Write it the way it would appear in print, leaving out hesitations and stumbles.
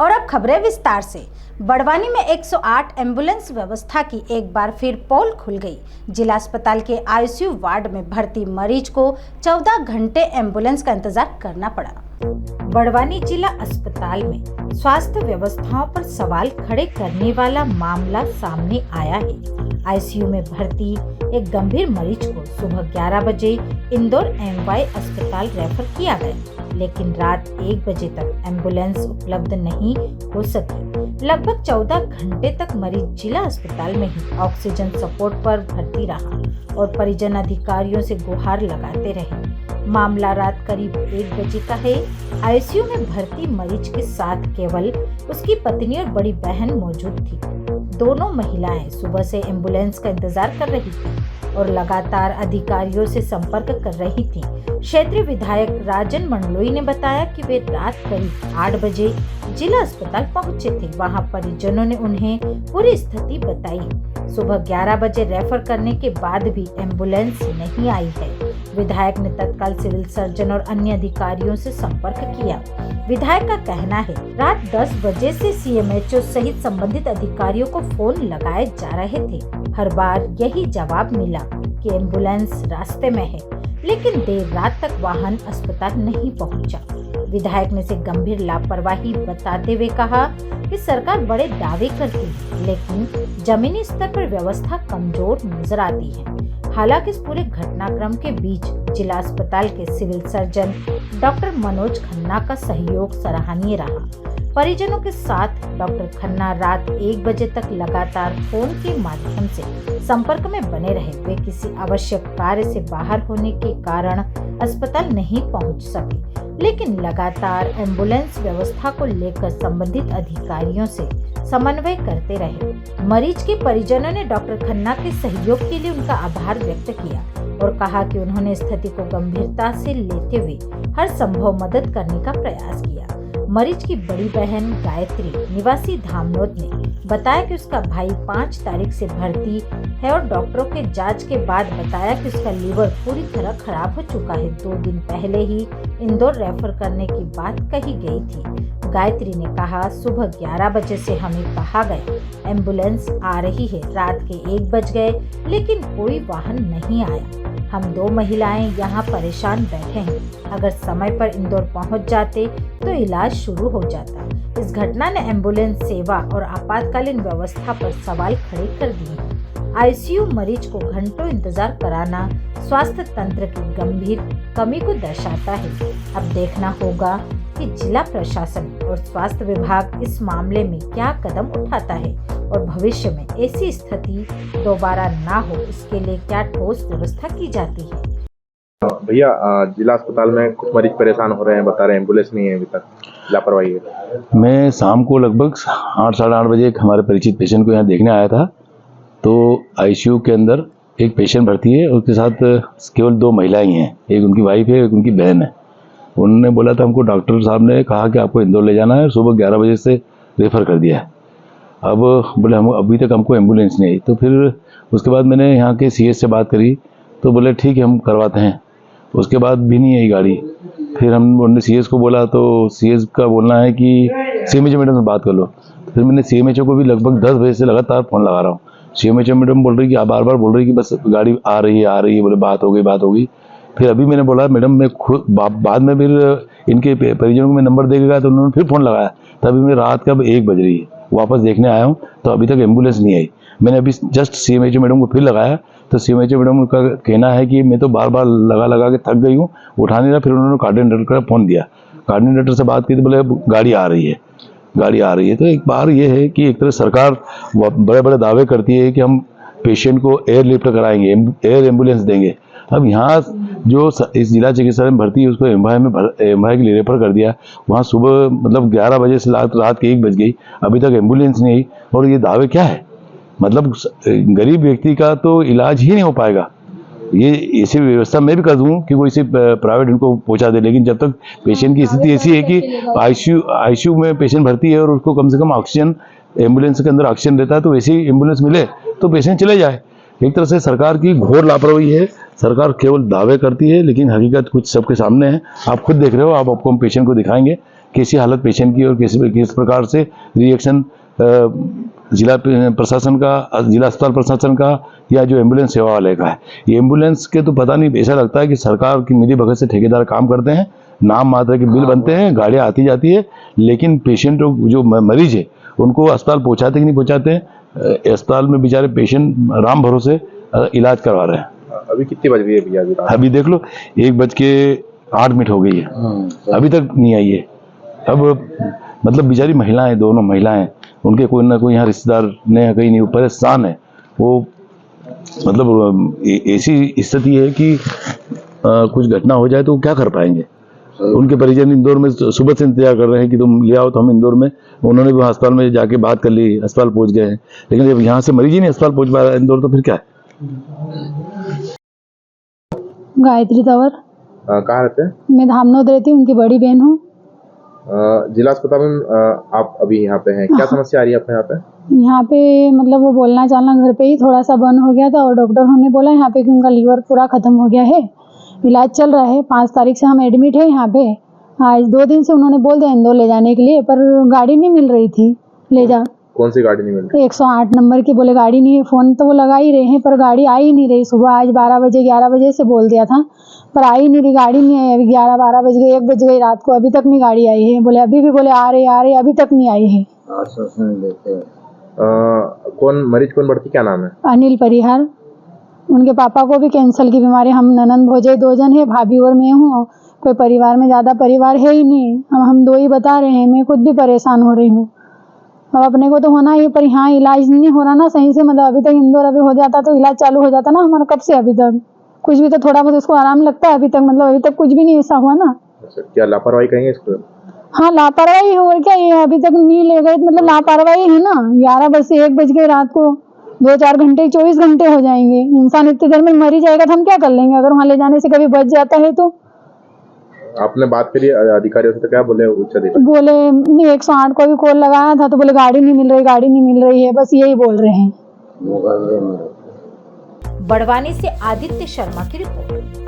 और अब खबरें विस्तार से। बड़वानी में 108 एम्बुलेंस व्यवस्था की एक बार फिर पोल खुल गई। जिला अस्पताल के आईसीयू वार्ड में भर्ती मरीज को 14 घंटे एम्बुलेंस का इंतजार करना पड़ा। बड़वानी जिला अस्पताल में स्वास्थ्य व्यवस्थाओं पर सवाल खड़े करने वाला मामला सामने आया है। आईसीयू में भर्ती एक गंभीर मरीज को सुबह 11 बजे इंदौर एमवाई अस्पताल रेफर किया गया, लेकिन रात 1 बजे तक एम्बुलेंस उपलब्ध नहीं हो सकी। लगभग 14 घंटे तक मरीज जिला अस्पताल में ही ऑक्सीजन सपोर्ट पर भर्ती रहा और परिजन अधिकारियों से गुहार लगाते रहे। मामला रात करीब 1 बजे का है। आईसीयू में भर्ती मरीज के साथ केवल उसकी पत्नी और बड़ी बहन मौजूद थी। दोनों महिलाएं सुबह से एम्बुलेंस का इंतजार कर रही थी और लगातार अधिकारियों से संपर्क कर रही थी। क्षेत्रीय विधायक राजन मंडलोई ने बताया कि वे रात करीब 8 बजे जिला अस्पताल पहुंचे थे। वहां परिजनों ने उन्हें पूरी स्थिति बताई। सुबह 11 बजे रेफर करने के बाद भी एम्बुलेंस नहीं आई है। विधायक ने तत्काल सिविल सर्जन और अन्य अधिकारियों से संपर्क किया। विधायक का कहना है रात 10 बजे से सीएमएचओ सहित संबंधित अधिकारियों को फोन लगाए जा रहे थे। हर बार यही जवाब मिला कि एम्बुलेंस रास्ते में है, लेकिन देर रात तक वाहन अस्पताल नहीं पहुंचा। विधायक ने इसे गंभीर लापरवाही बताते हुए कहा कि सरकार बड़े दावे करती है, लेकिन जमीनी स्तर पर व्यवस्था कमजोर नजर आती है। हालांकि इस पूरे घटनाक्रम के बीच जिला अस्पताल के civil surgeon doctor Manoj Khanna का सहयोग सराहनीय रहा। परिजनों के साथ डॉक्टर खन्ना रात 1 बजे तक लगातार फोन के माध्यम से संपर्क में बने रहे। वे किसी आवश्यक कार्य से बाहर होने के कारण अस्पताल नहीं पहुंच सके, लेकिन लगातार एम्बुलेंस व्यवस्था को लेकर संबंधित अधिकारियों से समन्वय करते रहे। मरीज के परिजनों ने डॉक्टर खन्ना के सहयोग के लिए उनका आभार व्यक्त किया और कहा कि उन्होंने स्थिति को गंभीरता से लेते हुए हर संभव मदद करने का प्रयास किया। मरीज की बड़ी बहन गायत्री निवासी धामनोद ने बताया कि उसका भाई 5 तारीख से भर्ती है और डॉक्टरों के जांच के बाद बताया कि उसका लीवर पूरी तरह खराब हो चुका है। 2 दिन पहले ही इंदौर रेफर करने की बात कही गई थी। गायत्री ने कहा, सुबह 11 बजे से हमें कहा गया एम्बुलेंस आ रही है। रात के 1 बज गए, लेकिन कोई वाहन नहीं आया। हम 2 महिलाएं यहाँ परेशान बैठे हैं। अगर समय पर इंदौर पहुँच जाते तो इलाज शुरू हो जाता। इस घटना ने एम्बुलेंस सेवा और आपातकालीन व्यवस्था पर सवाल खड़े कर दिए। आईसीयू मरीज को घंटों इंतजार कराना स्वास्थ्य तंत्र की गंभीर कमी को दर्शाता है। अब देखना होगा कि जिला प्रशासन और स्वास्थ्य विभाग इस मामले में क्या कदम उठाता है और भविष्य में ऐसी स्थिति दोबारा ना हो, इसके लिए क्या ठोस व्यवस्था की जाती है। भैया, जिला अस्पताल में कुछ मरीज परेशान हो रहे हैं, बता रहे हैं एम्बुलेंस नहीं है अभी तक, लापरवाही है। मैं शाम को लगभग 8 साढ़े 8 बजे एक हमारे परिचित पेशेंट को यहाँ देखने आया था। तो आईसीयू के अंदर एक पेशेंट भर्ती है, उसके साथ केवल 2 महिलाएं हैं, एक उनकी वाइफ है, एक उनकी बहन है। उन्होंने बोला था हमको, डॉक्टर साहब ने कहा कि आपको इंदौर ले जाना है, सुबह 11 बजे से रेफ़र कर दिया है। अब बोले हम अभी तक हमको एम्बुलेंस नहीं आई। तो फिर उसके बाद मैंने यहाँ के सीएस से बात करी, तो बोले ठीक है हम करवाते हैं। उसके बाद भी नहीं आई गाड़ी। फिर हमने सीएस को बोला, तो सीएस का बोलना है कि सीएमएचओ मैडम से बात कर लो। तो फिर मैंने सीएमएचओ को भी लगभग 10 बजे से लगातार फ़ोन लगा रहा हूँ। सीएमएचओ मैडम बोल रही कि बार बार बोल रही कि बस गाड़ी आ रही है। बोले बात हो गई। फिर अभी मैंने बोला मैडम मैं खुद बाद में फिर इनके परिजनों को मैं नंबर दे गया, तो उन्होंने फिर फ़ोन लगाया। तभी मैं रात का 1 बज रही है, वापस देखने आया हूँ तो अभी तक एम्बुलेंस नहीं आई। मैंने अभी जस्ट सीएमएचओ मैडम को फिर लगाया, तो सीएमएचओ मैडम का कहना है कि मैं तो बार बार लगा के थक गई हूँ, उठा नहीं रहा। फिर उन्होंने कोऑर्डिनेटर का फ़ोन दिया, कोऑर्डिनेटर से बात की तो बोले गाड़ी आ रही है। तो एक बार ये है कि एक तरह सरकार बड़े बड़े दावे करती है कि हम पेशेंट को एयरलिफ्ट कराएंगे, एयर एम्बुलेंस देंगे। अब यहाँ जो इस जिला चिकित्सालय में भर्ती है उसको एमवाई के लिए रेफर कर दिया। वहाँ सुबह मतलब 11 बजे से रात के 1 बज गई, अभी तक एम्बुलेंस नहीं आई। और ये दावे क्या है, मतलब गरीब व्यक्ति का तो इलाज ही नहीं हो पाएगा। ये ऐसी व्यवस्था मैं भी कर दूँ कि कोई सी प्राइवेट इनको पहुँचा दे, लेकिन जब तक पेशेंट की स्थिति ऐसी है कि आईसीयू में पेशेंट भर्ती है और उसको कम से कम ऑक्सीजन, एम्बुलेंस के अंदर ऑक्सीजन रहता है, तो वैसी एम्बुलेंस मिले तो पेशेंट चले जाए। एक तरह से सरकार की घोर लापरवाही है। सरकार केवल दावे करती है, लेकिन हकीकत कुछ सबके सामने है। आप खुद देख रहे हो, आपको हम पेशेंट को दिखाएंगे कैसी हालत पेशेंट की और किस प्रकार से रिएक्शन जिला प्रशासन का, जिला अस्पताल प्रशासन का या जो एम्बुलेंस सेवा वाले का है। ये एम्बुलेंस के तो पता नहीं, ऐसा लगता है कि सरकार की मिली भगत से ठेकेदार काम करते हैं, नाम मात्र के बिल बनते हैं, गाड़ियाँ आती जाती है, लेकिन पेशेंट जो मरीज है उनको अस्पताल पहुँचाते कि नहीं पहुँचाते हैं। अस्पताल में बेचारे पेशेंट राम भरोसे इलाज करवा रहे हैं। अभी कितनी बज गई है भैया? अभी देख लो 1:08 हो गई है, अभी तक नहीं आई है। अब मतलब बेचारी महिलाएं, दोनों महिलाएं, उनके कोई ना कोई यहाँ रिश्तेदार ने कहीं नहीं, परेशान है वो। मतलब ऐसी स्थिति है कि कुछ घटना हो जाए तो क्या कर पाएंगे। उनके परिजन इंदौर में सुबह से इंतजार कर रहे हैं कि तुम ले आओ, तो हम इंदौर में, उन्होंने भी अस्पताल में जाके बात कर ली, अस्पताल पहुंच गए हैं, लेकिन जब यहाँ से मरीज ही नहीं अस्पताल पहुंच पा रहा है इंदौर, तो फिर क्या है। गायत्री तंवर। कहाँ रहते हैं? मैं धामनोद रहती हूँ, उनकी बड़ी बहन हूँ। जिला अस्पताल में आप अभी यहाँ पे हैं, क्या समस्या आ रही है आपको यहाँ पे? यहाँ पे मतलब वो बोलना चालना घर पे ही थोड़ा सा बंद हो गया था और डॉक्टर ने बोला यहाँ पे कि उनका लीवर पूरा खत्म हो गया है, इलाज चल रहा है। 5 तारीख से हम एडमिट है यहाँ पे। आज 2 दिन से उन्होंने बोल दिया इंदौर ले जाने के लिए, पर गाड़ी नहीं मिल रही थी ले जा। कौन सी गाड़ी नहीं मिल रही? 108 नंबर की बोले गाड़ी नहीं है। फ़ोन तो वो लगा ही रहे हैं पर गाड़ी आ ही नहीं रही। सुबह आज 12 बजे 11 बजे से बोल दिया था पर आई नहीं रही, गाड़ी नहीं आई। अभी 11-12 बज गए, 1 बज गई रात को, अभी तक नहीं गाड़ी आई है। बोले अभी भी बोले आ रही अभी तक नहीं आई है। कौन मरीज, कौन भर्ती, क्या नाम है? अनिल परिहार। उनके पापा को भी कैंसर की बीमारी। हम ननंद भोजाई 2 जन है, भाभी और मैं हूँ। कोई परिवार में ज़्यादा परिवार है ही नहीं, हम 2 ही बता रहे हैं। मैं खुद भी परेशान हो रही हूँ। अब अपने को तो होना ही, पर यहाँ इलाज नहीं हो रहा ना सही से। मतलब अभी तक इंदौर अभी हो जाता तो इलाज चालू हो जाता ना हमारा कब से। अभी तक कुछ भी तो थोड़ा बहुत उसको आराम लगता है, अभी तक मतलब अभी तक कुछ भी नहीं ऐसा हुआ ना। क्या लापरवाही कहेंगे इसको? हाँ लापरवाही हो, और क्या ये अभी तक नहीं ले गए, मतलब लापरवाही है ना। 11 बजे से 1 बज गए रात को, 2-4 घंटे 24 घंटे हो जाएंगे। इंसान इतनी देर में मर ही जाएगा तो हम क्या कर लेंगे अगर वहाँ ले जाने से कभी बच जाता है तो। आपने बात करी अधिकारियों से तो क्या बोले उच्च अधिकारी? बोले नहीं, 108 को भी कॉल लगाया था तो बोले गाड़ी नहीं मिल रही, गाड़ी नहीं मिल रही है, बस यही बोल रहे हैं। बड़वानी से आदित्य शर्मा की रिपोर्ट।